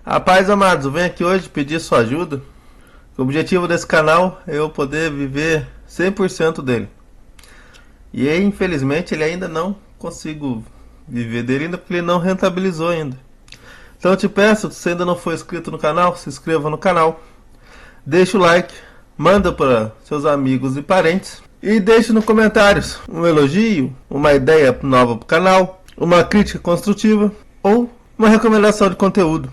Rapaz, amados, eu venho aqui hoje pedir sua ajuda. O objetivo desse canal é eu poder viver 100% dele. E aí, infelizmente, ele ainda não consigo viver dele ainda porque ele não rentabilizou ainda. Então eu te peço, se você ainda não for inscrito no canal, se inscreva no canal. Deixa o like, manda para seus amigos e parentes. E deixe nos comentários um elogio, uma ideia nova para o canal, uma crítica construtiva ou uma recomendação de conteúdo.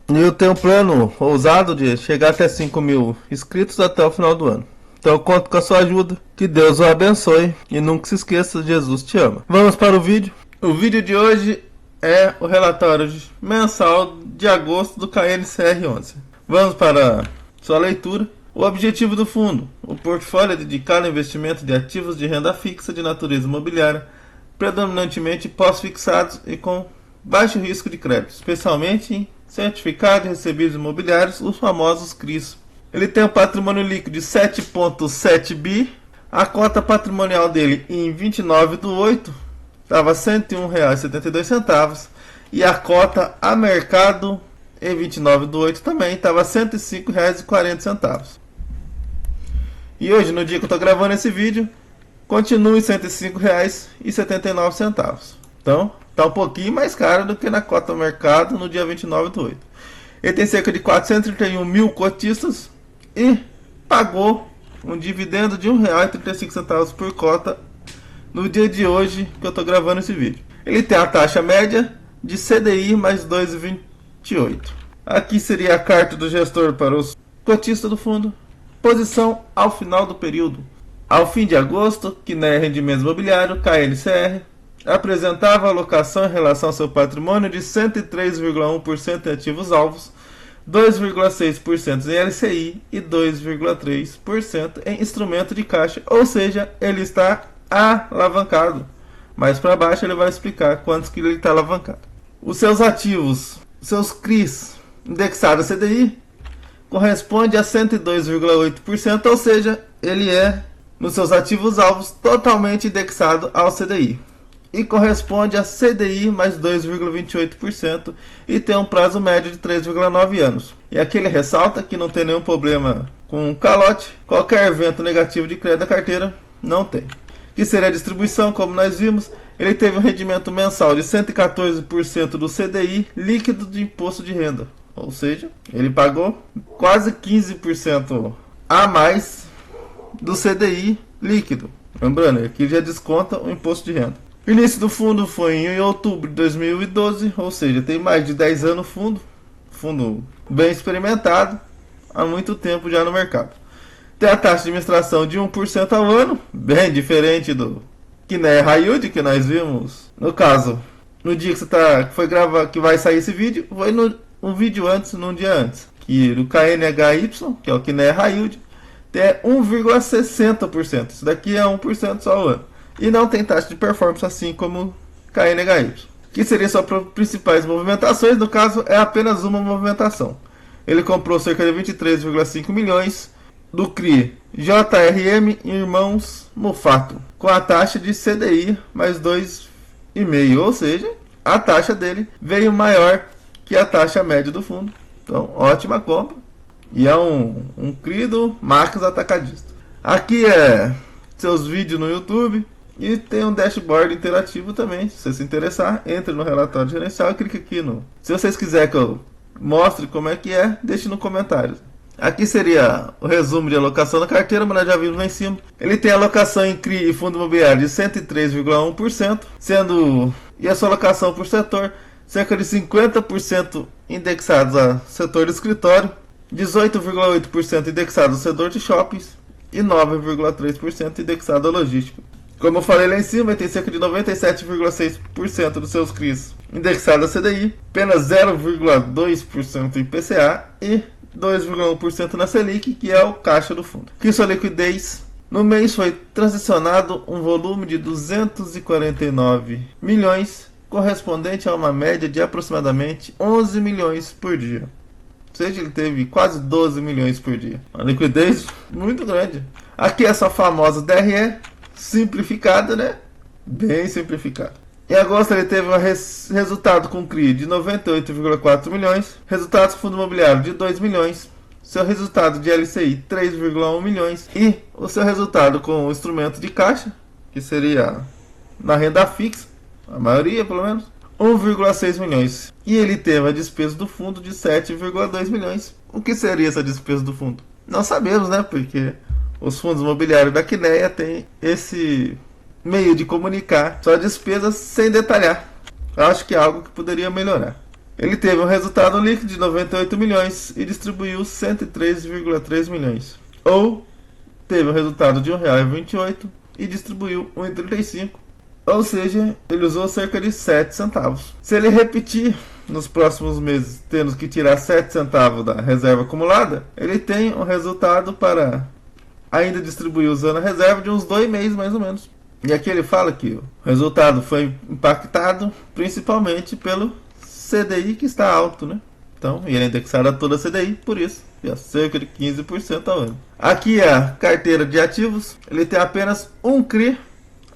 Eu tenho um plano ousado de chegar até 5.000 inscritos até o final do ano. Então eu conto com a sua ajuda. Que Deus o abençoe e nunca se esqueça, Jesus te ama. Vamos para o vídeo. O vídeo de hoje é o relatório mensal de agosto do KNCR11. Vamos para sua leitura. O objetivo do fundo: o portfólio é dedicado ao investimento de ativos de renda fixa de natureza imobiliária, predominantemente pós-fixados e com baixo risco de crédito, especialmente em certificados e recebidos imobiliários, os famosos CRIs. Ele tem um patrimônio líquido de 7,7 bi. A cota patrimonial dele em 29/8 estava R$ 101,72 e a cota a mercado em 29/8 também estava R$ 105,40. E hoje, no dia que eu estou gravando esse vídeo, continua em R$ 105,79. Então, está um pouquinho mais caro do que na cota mercado no dia 29/8. Ele tem cerca de 431 mil cotistas e pagou um dividendo de R$ 1,35 por cota no dia de hoje que eu estou gravando esse vídeo. Ele tem a taxa média de CDI mais 2,28. Aqui seria a carta do gestor para os cotistas do fundo. Posição ao final do período. Ao fim de agosto, KNCR Rendimento Imobiliário, KNCR, apresentava alocação em relação ao seu patrimônio de 103,1% em ativos alvos, 2,6% em LCI e 2,3% em instrumento de caixa, ou seja, ele está alavancado. Mais para baixo ele vai explicar quantos que ele está alavancado. Os seus ativos, seus CRIs indexados a CDI, corresponde a 102,8%, ou seja, ele é, nos seus ativos alvos, totalmente indexado ao CDI. E corresponde a CDI mais 2,28% e tem um prazo médio de 3,9 anos. E aqui ele ressalta que não tem nenhum problema com calote, qualquer evento negativo de crédito da carteira não tem. Que seria a distribuição, como nós vimos, ele teve um rendimento mensal de 114% do CDI líquido de imposto de renda. Ou seja, ele pagou quase 15% a mais do CDI líquido. Lembrando, aqui já desconta o imposto de renda. O início do fundo foi em outubro de 2012, ou seja, tem mais de 10 anos fundo bem experimentado, há muito tempo já no mercado. Tem a taxa de administração de 1% ao ano, bem diferente do KNCR High Yield que nós vimos. No caso, no dia que você foi gravar, que vai sair esse vídeo, foi um vídeo antes, num dia antes, que o KNHY, que é o KNCR High Yield, tem 1,60%. Isso daqui é 1% só ao ano. E não tem taxa de performance assim como o KNHY. Que seria suas principais movimentações, no caso é apenas uma movimentação. Ele comprou cerca de 23,5 milhões do CRI JRM Irmãos Mufato, com a taxa de CDI mais 2,5, ou seja, a taxa dele veio maior que a taxa média do fundo. Então, ótima compra. E é um CRI do Marcos Atacadista. Aqui é seus vídeos no YouTube. E tem um dashboard interativo também. Se você se interessar, entre no relatório gerencial e clique aqui no... Se vocês quiserem que eu mostre como é que é, deixe no comentário. Aqui seria o resumo de alocação da carteira, mas nós já vimos lá em cima. Ele tem alocação em CRI e fundo imobiliário de 103,1%, sendo... E a sua alocação por setor, cerca de 50% indexados ao setor de escritório, 18,8% indexado ao setor de shoppings e 9,3% indexado ao logístico. Como eu falei lá em cima, ele tem cerca de 97,6% dos seus CRIs indexados a CDI, apenas 0,2% em PCA e 2,1% na Selic, que é o caixa do fundo. Que sua liquidez no mês foi transacionado um volume de 249 milhões, correspondente a uma média de aproximadamente 11 milhões por dia. Ou seja, ele teve quase 12 milhões por dia. Uma liquidez muito grande. Aqui é essa famosa DRE simplificada, né? Bem simplificada. Em agosto ele teve um resultado com CRI de 98,4 milhões, resultado do fundo imobiliário de 2 milhões, seu resultado de LCI 3,1 milhões e o seu resultado com o instrumento de caixa, que seria na renda fixa, a maioria pelo menos, 1,6 milhões. E ele teve a despesa do fundo de 7,2 milhões. O que seria essa despesa do fundo? Não sabemos, né? Porque os fundos imobiliários da Quineia têm esse meio de comunicar só despesas sem detalhar. Eu acho que é algo que poderia melhorar. Ele teve um resultado líquido de 98 milhões e distribuiu 103,3 milhões. Ou teve um resultado de R$ 1,28 e distribuiu R$ 1,35. Ou seja, ele usou cerca de 7 centavos. Se ele repetir nos próximos meses, tendo que tirar 7 centavos da reserva acumulada, ele tem um resultado para ainda distribuir usando a reserva de uns 2 meses mais ou menos. E aqui ele fala que o resultado foi impactado principalmente pelo CDI, que está alto, né? Então, ele é indexado a toda a CDI, por isso, é cerca de 15% ao ano. Aqui é a carteira de ativos, ele tem apenas um CRI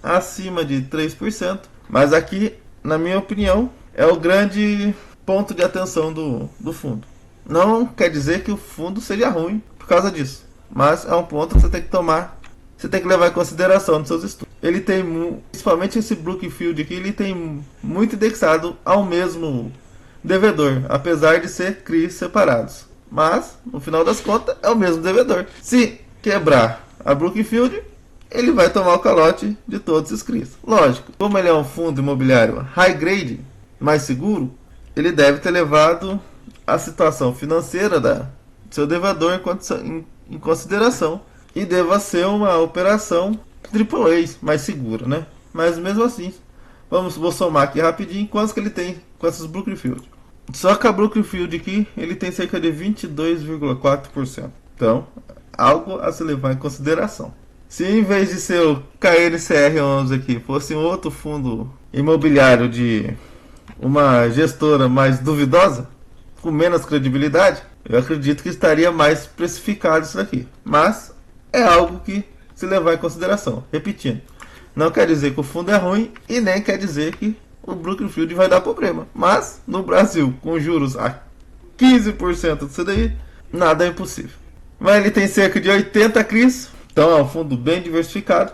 acima de 3%, mas aqui, na minha opinião, é o grande ponto de atenção do fundo. Não quer dizer que o fundo seja ruim por causa disso, mas é um ponto que você tem que tomar, você tem que levar em consideração nos seus estudos. Ele tem, principalmente esse Brookfield aqui, ele tem muito indexado ao mesmo devedor, apesar de ser CRIs separados. Mas, no final das contas, é o mesmo devedor. Se quebrar a Brookfield, ele vai tomar o calote de todos os CRIs. Lógico, como ele é um fundo imobiliário high grade, mais seguro, ele deve ter levado a situação financeira do seu devedor em consideração. E deva ser uma operação AAA, mais segura, né? Mas mesmo assim, vou somar aqui rapidinho quantos que ele tem com essas Brookfield. Só que a Brookfield aqui, ele tem cerca de 22,4%. Então, algo a se levar em consideração. Se em vez de ser o KNCR11 aqui, fosse um outro fundo imobiliário de uma gestora mais duvidosa, com menos credibilidade, eu acredito que estaria mais precificado isso daqui. Mas é algo que se levar em consideração. Repetindo, não quer dizer que o fundo é ruim e nem quer dizer que o Brookfield vai dar problema. Mas no Brasil, com juros a 15% do CDI, nada é impossível. Mas ele tem cerca de 80 CRIs, então é um fundo bem diversificado.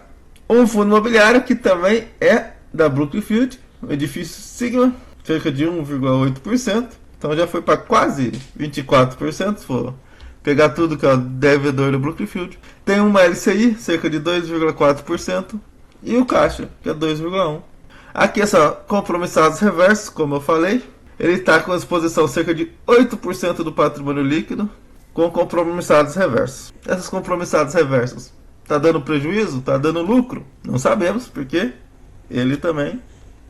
Um fundo imobiliário que também é da Brookfield, o edifício Sigma, cerca de 1,8%. Então já foi para quase 24%, se for pegar tudo que é o devedor do Brookfield. Tem uma LCI, cerca de 2,4%. E o caixa, que é 2,1%. Aqui é só compromissados reversos, como eu falei. Ele está com exposição cerca de 8% do patrimônio líquido com compromissados reversos. Essas compromissados reversos, está dando prejuízo? Está dando lucro? Não sabemos, porque ele também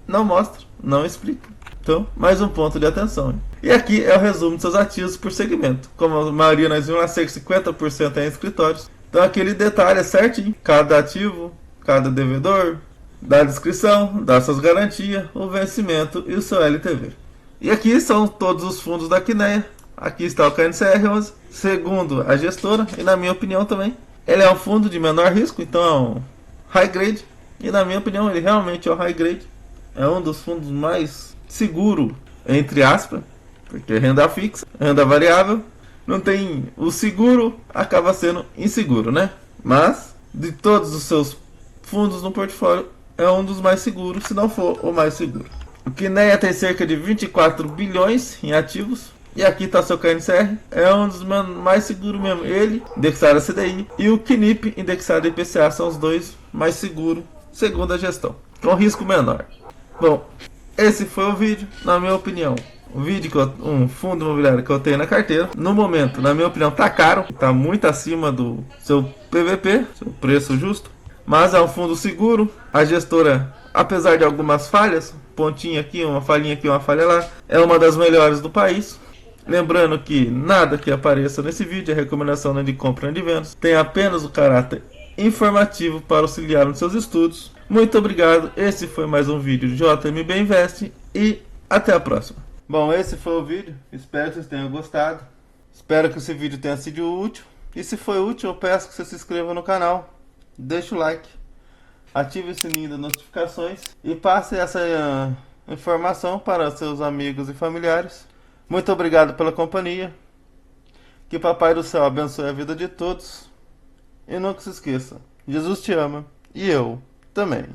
não mostra, não explica. Então, mais um ponto de atenção. E aqui é o resumo de seus ativos por segmento. Como a maioria nós vimos lá, cerca de 50% é em escritórios. Então aquele detalhe é certinho. Cada ativo, cada devedor, dá a descrição, dá suas garantias, o vencimento e o seu LTV. E aqui são todos os fundos da Quineia. Aqui está o KNCR11, segundo a gestora, e na minha opinião também. Ele é um fundo de menor risco, então é um high grade. E na minha opinião ele realmente é um high grade. É um dos fundos mais seguro, entre aspas, porque renda fixa, renda variável, não tem o seguro, acaba sendo inseguro, né? Mas de todos os seus fundos no portfólio é um dos mais seguros, se não for o mais seguro. O Quineia tem cerca de 24 bilhões em ativos. E aqui está seu KNCR, é um dos mais seguros mesmo. Ele, indexado a CDI, e o QNIP, indexado a IPCA, são os dois mais seguros, segundo a gestão, com risco menor. Bom, esse foi o vídeo, na minha opinião. Um vídeo um fundo imobiliário que eu tenho na carteira. No momento, na minha opinião, tá caro, tá muito acima do seu PVP, seu preço justo. Mas é um fundo seguro. A gestora, apesar de algumas falhas, pontinha aqui, uma falhinha aqui, uma falha lá, é uma das melhores do país. Lembrando que nada que apareça nesse vídeo é recomendação nem de compra nem de vendas. Tem apenas o caráter informativo para auxiliar nos seus estudos. Muito obrigado. Esse foi mais um vídeo de JMB Invest e até a próxima. Bom, esse foi o vídeo. Espero que vocês tenham gostado. Espero que esse vídeo tenha sido útil. E se foi útil, eu peço que você se inscreva no canal. Deixa o like. ative o sininho das notificações e passe essa informação para seus amigos e familiares. Muito obrigado pela companhia. Que Papai do Céu abençoe a vida de todos. E nunca se esqueça, Jesus te ama e eu também.